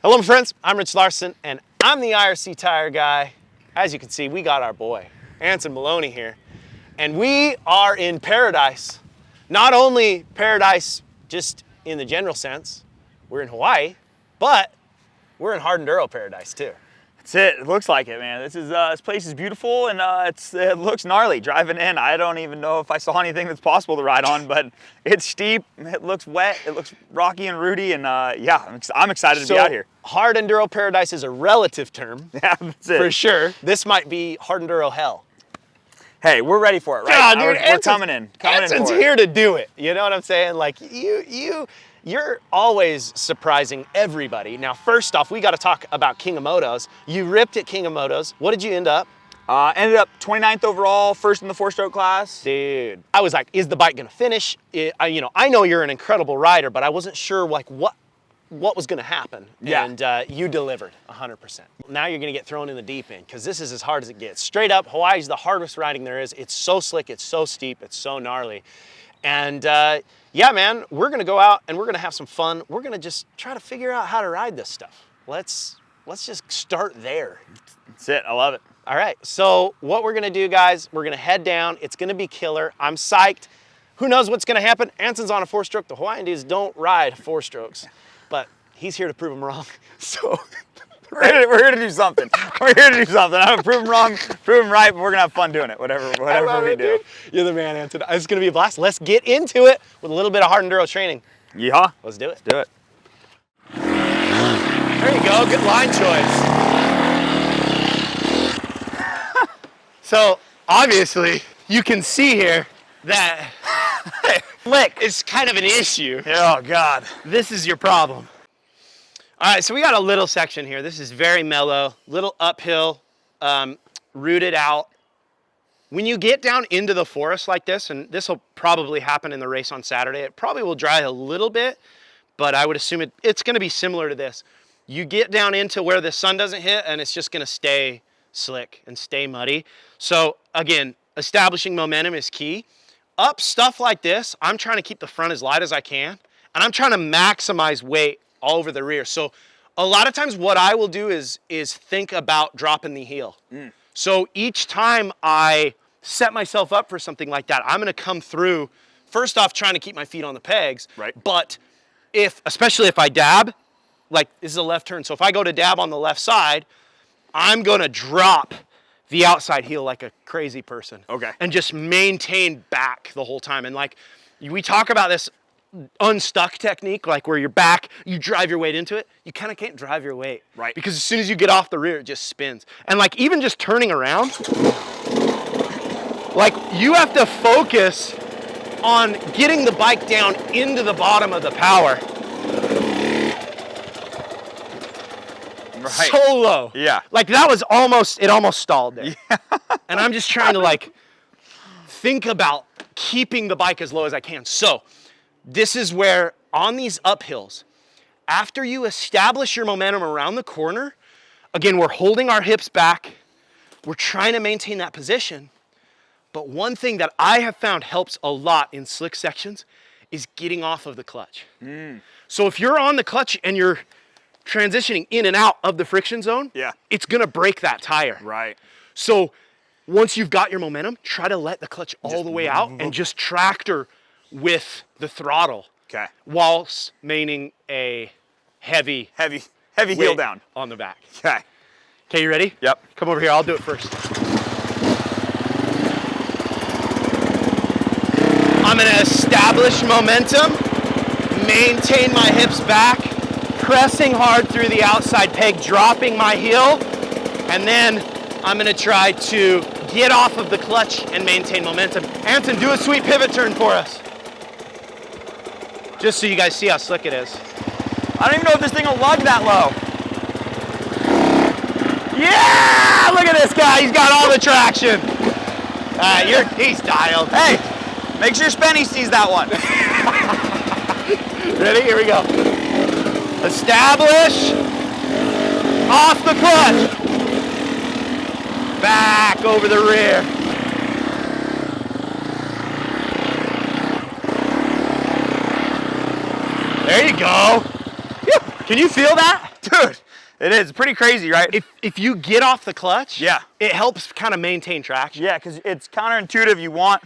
Hello, my friends. I'm Rich Larson, and I'm the IRC Tire guy. As you can see, we got our boy, Anson Maloney here, and we are in paradise. Not only paradise just in the general sense, we're in Hawaii, but we're in hard enduro paradise too. That's it. It looks like it, man. This place is beautiful, and it looks gnarly. Driving in, I don't even know if I saw anything that's possible to ride on, but it's steep. It looks wet. It looks rocky and rooty, and yeah, I'm excited to be out here. Hard enduro paradise is a relative term. Yeah, that's it. For sure. This might be hard enduro hell. Hey, we're ready for it, right? God, dude, we're coming in. Anson's here to do it. You know what I'm saying? Like you're always surprising everybody. Now, first off, we got to talk about King of Motos. You ripped at King of Motos. What did you end up? Ended up 29th overall, first in the 4-stroke class. Dude, I was like, is the bike gonna finish? I know you're an incredible rider, but I wasn't sure like what was gonna happen. Yeah. And you delivered 100%. Now you're gonna get thrown in the deep end because this is as hard as it gets. Straight up, Hawaii's the hardest riding there is. It's so slick, it's so steep, it's so gnarly. And yeah, man, we're gonna go out and we're gonna have some fun. We're gonna just try to figure out how to ride this stuff. Let's just start there. That's it, I love it. All right, so what we're gonna do, guys, we're gonna head down. It's gonna be killer. I'm psyched. Who knows what's gonna happen? Anson's on a 4-stroke. The Hawaiian dudes don't ride 4-strokes, but he's here to prove them wrong. So we're here to do something. We're here to do something. I'm gonna prove them wrong, prove them right, but we're gonna have fun doing it, whatever we do. Dude. You're the man, Anson. It's gonna be a blast. Let's get into it with a little bit of hard enduro training. Yeehaw. Let's do it. Let's do it. There you go, good line choice. So obviously you can see here that flick is kind of an issue. Oh God. This is your problem. All right, so we got a little section here. This is very mellow, little uphill, rooted out. When you get down into the forest like this, and this will probably happen in the race on Saturday, it probably will dry a little bit, but I would assume it's gonna be similar to this. You get down into where the sun doesn't hit and it's just gonna stay slick and stay muddy. So again, establishing momentum is key. Up stuff like this, I'm trying to keep the front as light as I can, and I'm trying to maximize weight all over the rear. So a lot of times what I will do is think about dropping the heel. So each time I set myself up for something like that, I'm gonna come through, first off, trying to keep my feet on the pegs. Right. But especially if I dab, like this is a left turn, so if I go to dab on the left side, I'm gonna drop the outside heel like a crazy person. Okay. And just maintain back the whole time. And like, we talk about this unstuck technique, like where you're back, you drive your weight into it. You kind of can't drive your weight. Right. Because as soon as you get off the rear, it just spins. And like even just turning around, like you have to focus on getting the bike down into the bottom of the power. Right. So low. Yeah. Like that was it almost stalled there. Yeah. And I'm just trying to like think about keeping the bike as low as I can. So this is where on these uphills, after you establish your momentum around the corner, again, we're holding our hips back. We're trying to maintain that position. But one thing that I have found helps a lot in slick sections is getting off of the clutch. So if you're on the clutch and you're transitioning in and out of the friction zone, yeah, it's gonna break that tire. Right. So once you've got your momentum, try to let the clutch all the way out and just tractor with the throttle. Okay. Whilst maintaining a heavy heel down on the back. Okay. Okay, you ready? Yep. Come over here, I'll do it first. I'm gonna establish momentum, maintain my hips back, pressing hard through the outside peg, dropping my heel, and then I'm gonna try to get off of the clutch and maintain momentum. Anson, do a sweet pivot turn for us. Just so you guys see how slick it is. I don't even know if this thing will lug that low. Yeah! Look at this guy, he's got all the traction. He's dialed. Hey, make sure Spenny sees that one. Ready? Here we go. Establish, off the clutch, back over the rear. There you go. Can you feel that? Dude, it is pretty crazy, right? If you get off the clutch, Yeah. it helps kind of maintain traction. Yeah, because it's counterintuitive.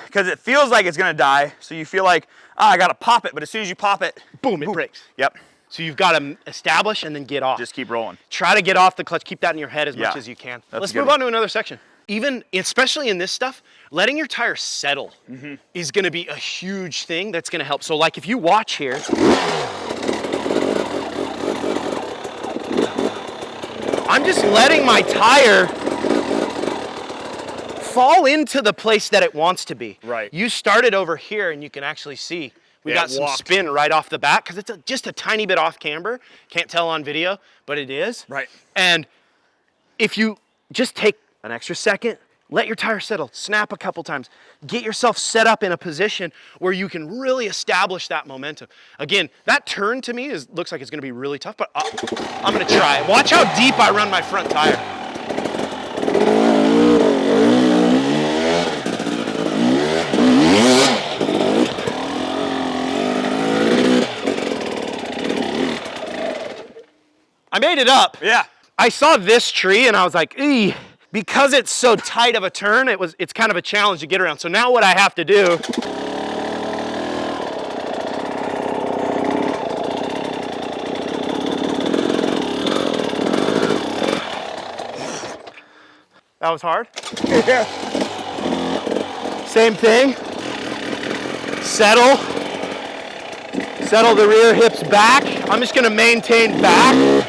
Because it feels like it's gonna die, so you feel like, I gotta pop it, but as soon as you pop it, Boom, it breaks. Yep. So you've got to establish and then get off. Just keep rolling. Try to get off the clutch. Keep that in your head as much as you can. That's Let's a good move one. on to another section. Even, especially in this stuff, letting your tire settle is going to be a huge thing that's going to help. So like if you watch here, I'm just letting my tire fall into the place that it wants to be. Right. You started over here and you can actually see we got some spin right off the bat because it's just a tiny bit off camber. Can't tell on video, but it is. Right. And if you just take an extra second, let your tire settle, snap a couple times, get yourself set up in a position where you can really establish that momentum. Again, that turn to me looks like it's gonna be really tough, but I'm gonna try it. Watch how deep I run my front tire. I made it up. Yeah. I saw this tree and I was like, eee. Because it's so tight of a turn, it's kind of a challenge to get around. So now what I have to do that was hard. Yeah. Same thing. Settle the rear hips back. I'm just gonna maintain back.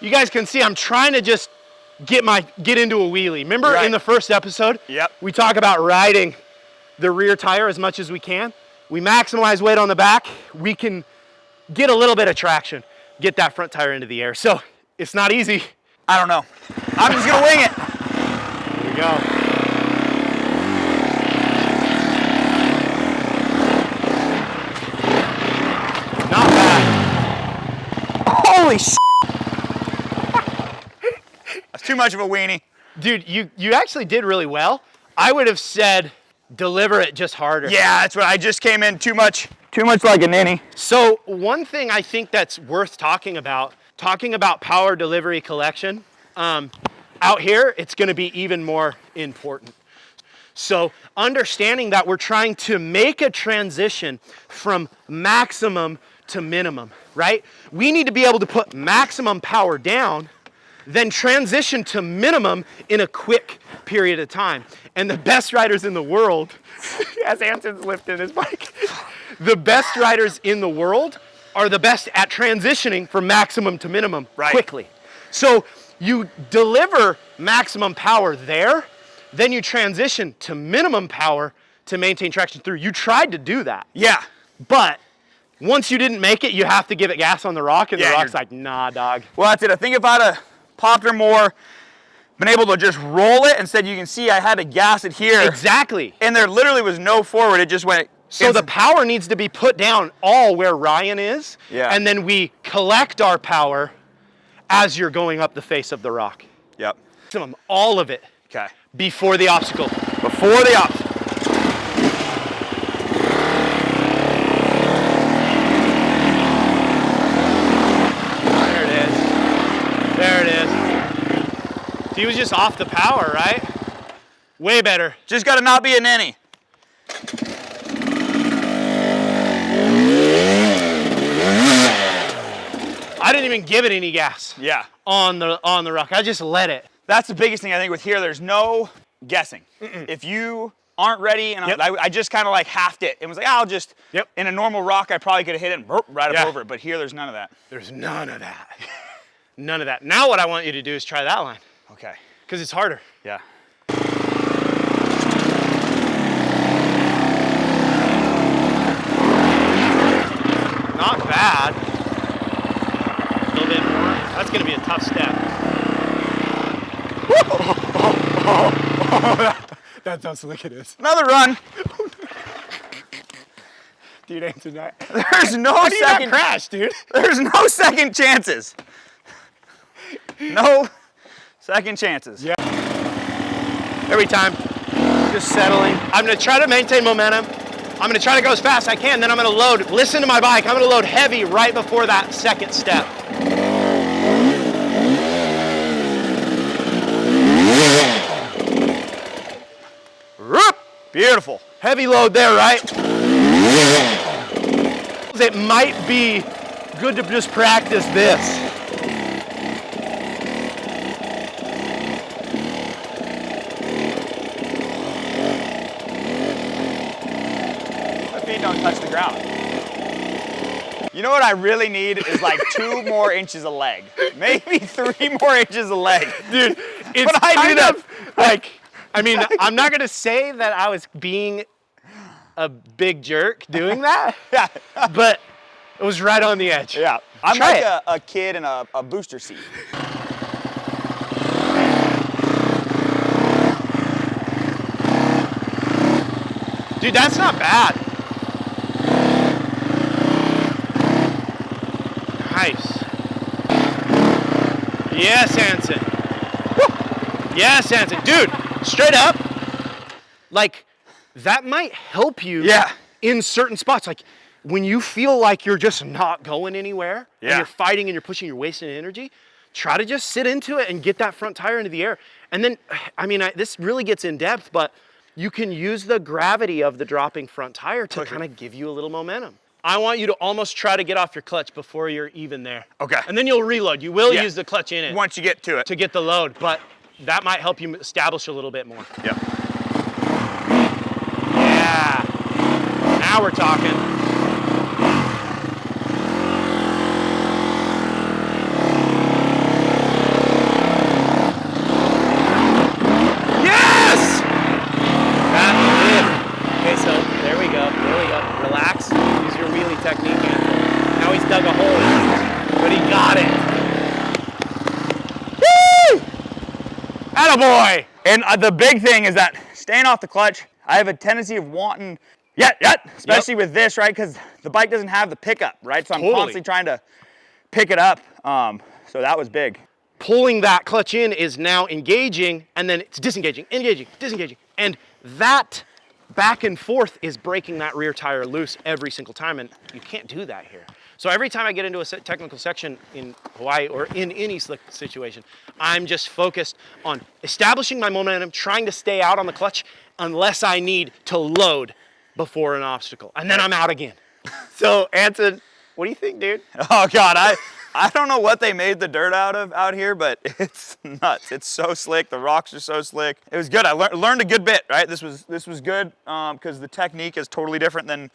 You guys can see I'm trying to just get into a wheelie. Remember in the first episode? Yep. We talk about riding the rear tire as much as we can. We maximize weight on the back. We can get a little bit of traction, get that front tire into the air. So it's not easy. I don't know. I'm just gonna wing it. Here we go. Not bad. Holy shit. That's too much of a weenie. Dude, you actually did really well. I would have said deliver it just harder. Yeah, that's what I just came in too much like a ninny. So one thing I think that's worth talking about power delivery collection, out here, it's gonna be even more important. So understanding that we're trying to make a transition from maximum to minimum, right? We need to be able to put maximum power down, then transition to minimum in a quick period of time. And the best riders in the world, as Anson's lifting his bike, the best riders in the world are the best at transitioning from maximum to minimum quickly. So you deliver maximum power there, then you transition to minimum power to maintain traction through. You tried to do that. Yeah. But once you didn't make it, you have to give it gas on the rock, and the rock's like, nah, dog. Well, that's it. I think if I'd have popped her more, been able to just roll it, instead you can see I had to gas it here. Exactly. And there literally was no forward. It just went. So the power needs to be put down all where Ryan is, and then we collect our power as you're going up the face of the rock. Yep. All of it. Okay. Before the obstacle. Before the obstacle. There it is. There it is. He was just off the power, right? Way better. Just got to not be a ninny. I didn't even give it any gas. Yeah. On the rock. I just let it. That's the biggest thing I think with here. There's no guessing. If you aren't ready, and I just kind of like halved it and was like, I'll just, in a normal rock, I probably could have hit it and burp right up over it. But here, there's none of that. There's none of that. None of that. Now what I want you to do is try that line. Okay. Because it's harder. Yeah. Not bad. A little bit more. That's going to be a tough step. That's how slick it is. Another run. Dude, Anson, there's no second crash, dude. There's no second chances. No Second chances. Yeah. Every time, just settling. I'm gonna try to maintain momentum. I'm gonna try to go as fast as I can, then I'm gonna load. Listen to my bike, I'm gonna load heavy right before that second step. Beautiful. Heavy load there, right? It might be good to just practice this. My feet don't touch the ground. You know what I really need is like 2 more inches of leg. Maybe 3 more inches of leg. Dude, it's But I do kind that. of like, I mean, I'm not gonna say that I was being a big jerk doing that, Yeah. but it was right on the edge. Yeah. I'm Try like it. a kid in a booster seat. Dude, that's not bad. Nice. Yes, Anson. Woo. Yes, Anson. Dude, straight up, like, that might help you in certain spots. Like, when you feel like you're just not going anywhere, and you're fighting and you're pushing, you're wasting energy, try to just sit into it and get that front tire into the air. And then, I mean, this really gets in depth, but you can use the gravity of the dropping front tire to kind of give you a little momentum. I want you to almost try to get off your clutch before you're even there. Okay. And then you'll reload. You will use the clutch in it. Once you get to it. To get the load, but that might help you establish a little bit more. Yep. Yeah. Now we're talking. Okay, so there we go. Relax. Use your wheelie technique. Now he's dug a hole, but he got it. Woo! Attaboy! And the big thing is that staying off the clutch, I have a tendency of wanting, especially with this, right? Because the bike doesn't have the pickup, right? So I'm constantly trying to pick it up. So that was big. Pulling that clutch in is now engaging, and then it's disengaging, engaging, disengaging. And that back and forth is breaking that rear tire loose every single time, and you can't do that here. So every time I get into a technical section in Hawaii or in any slick situation, I'm just focused on establishing my momentum, trying to stay out on the clutch unless I need to load before an obstacle, and then I'm out again. So Anson, what do you think, dude? Oh God, I don't know what they made the dirt out here, but it's nuts. It's so slick. The rocks are so slick. It was good. I learned a good bit, right? This was good because the technique is totally different than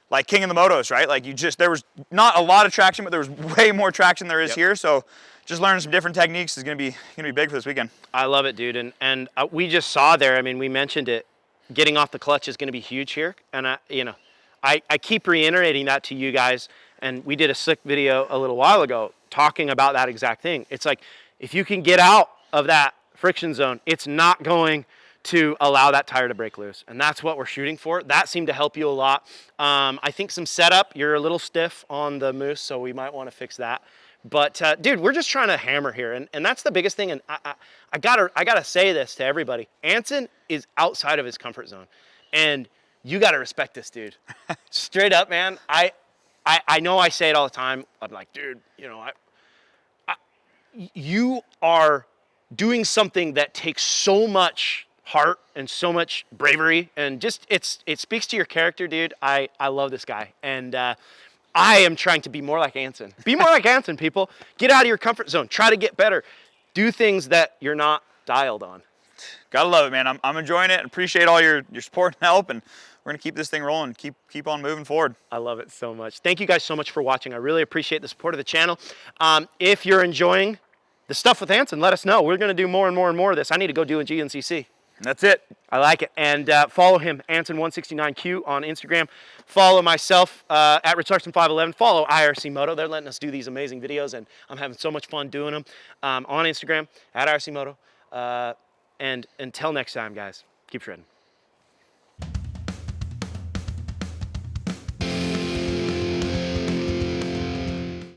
like King of the Motos, right? Like there was not a lot of traction, but there was way more traction than there is here. So just learning some different techniques is gonna be big for this weekend. I love it, dude. And we just saw there. I mean, we mentioned it. Getting off the clutch is gonna be huge here, and I keep reiterating that to you guys. And we did a slick video a little while ago talking about that exact thing. It's like, if you can get out of that friction zone, it's not going to allow that tire to break loose. And that's what we're shooting for. That seemed to help you a lot. I think some setup, you're a little stiff on the Moose, so we might want to fix that. But dude, we're just trying to hammer here. And that's the biggest thing. And I gotta say this to everybody. Anson is outside of his comfort zone. And you gotta respect this dude. Straight up, man. I know I say it all the time. I'm like, dude, you are doing something that takes so much heart and so much bravery, and just it speaks to your character, dude. I love this guy, and I am trying to be more like Anson. Be more like Anson, people. Get out of your comfort zone. Try to get better. Do things that you're not dialed on. Gotta love it, man. I'm enjoying it and appreciate all your support and help, and we're gonna keep this thing rolling, keep on moving forward. I love it so much. Thank you guys so much for watching. I really appreciate the support of the channel. If you're enjoying the stuff with Anson, let us know. We're gonna do more and more and more of this. I need to go do a GNCC. That's it. I like it. And follow him, Anson169Q on Instagram. Follow myself at Richardson511. Follow IRC Moto. They're letting us do these amazing videos, and I'm having so much fun doing them on Instagram at IRC Moto. And until next time, guys, keep shredding.